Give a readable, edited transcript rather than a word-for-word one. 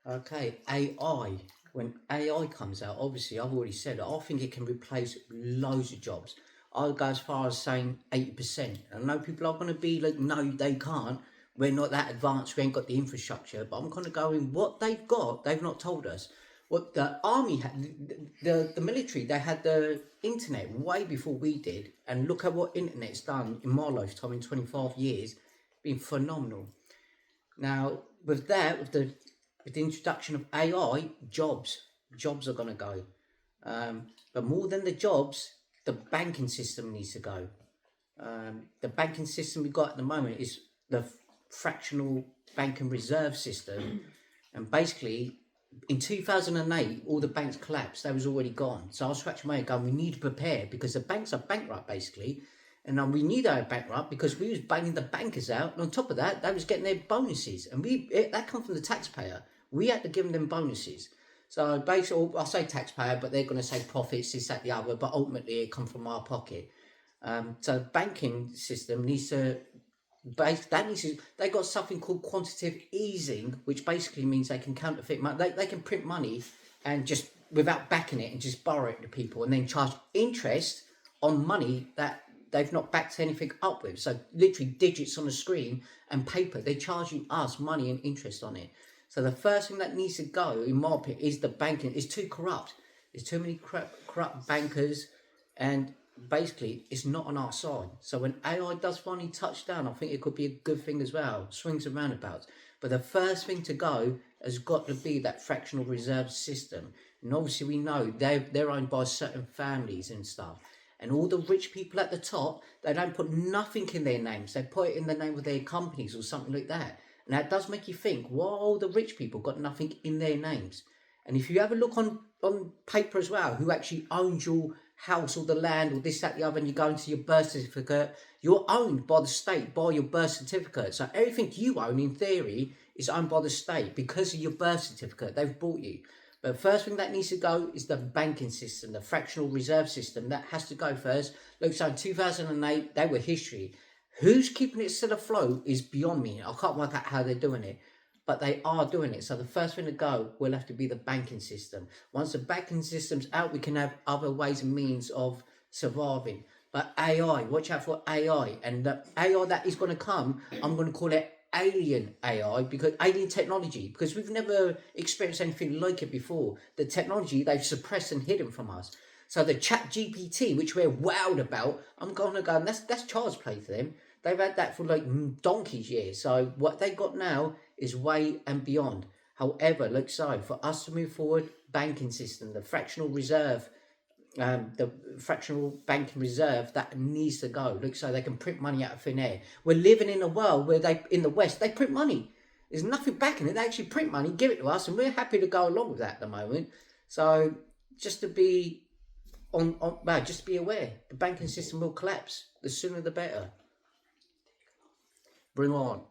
Okay, AI. When AI comes out, obviously, I've already said it, I think it can replace loads of jobs. I'll go as far as saying 80%. I know people are going to be like, no, they can't. We're not that advanced. We ain't got the infrastructure. But I'm kind of going, what they've got, they've not told us. What the army had, the military, they had the internet way before we did. And look at what internet's done in my lifetime in 25 years. Been phenomenal. Now, with that, with the introduction of AI, jobs are going to go. But more than the jobs, the banking system needs to go. The banking system we've got at the moment is the fractional banking reserve system, and basically, in 2008, all the banks collapsed. They was already gone. So I was scratching my head going, we need to prepare because the banks are bankrupt basically, and we knew they were bankrupt because we was banging the bankers out. And on top of that, they was getting their bonuses, and that come from the taxpayer. We had to give them bonuses. So basically, I say taxpayer, but they're going to say profits, this, that, the other. But ultimately, it come from our pocket. So banking system needs to they got something called quantitative easing, which basically means they can counterfeit money. They can print money and just without backing it and just borrow it to people and then charge interest on money that they've not backed anything up with. So literally digits on the screen and paper. They're charging us money and interest on it. So the first thing that needs to go, in my opinion, is the banking. It's too corrupt. There's too many corrupt bankers, and basically it's not on our side. So when AI does finally touch down, I think it could be a good thing as well. Swings and roundabouts. But the first thing to go has got to be that fractional reserve system. And obviously we know they're owned by certain families and stuff. And all the rich people at the top, they don't put nothing in their names. They put it in the name of their companies or something like that. And that does make you think, why all the rich people got nothing in their names? And if you have a look on paper as well, who actually owns your house or the land or this, that, the other, and you go into your birth certificate, you're owned by the state, by your birth certificate. So everything you own, in theory, is owned by the state because of your birth certificate. They've bought you. But the first thing that needs to go is the banking system, the fractional reserve system. That has to go first. Look, so in 2008, they were history. Who's keeping it still afloat is beyond me. I can't work out how they're doing it. But they are doing it. So the first thing to go will have to be the banking system. Once the banking system's out, we can have other ways and means of surviving. But AI, watch out for AI. And the AI that is going to come, I'm going to call it alien AI, because alien technology, because we've never experienced anything like it before. The technology they've suppressed and hidden from us. So the Chat GPT, which we're wowed about, I'm going to go, and that's child's play for them. They've had that for like donkey's years. So what they got now is way and beyond. However, look, so for us to move forward, banking system, the fractional banking reserve that needs to go. Look, so they can print money out of thin air. We're living in a world where in the West, they print money. There's nothing backing it. They actually print money, give it to us, and we're happy to go along with that at the moment. So just to be just be aware, the banking system will collapse. The sooner the better. Bring on.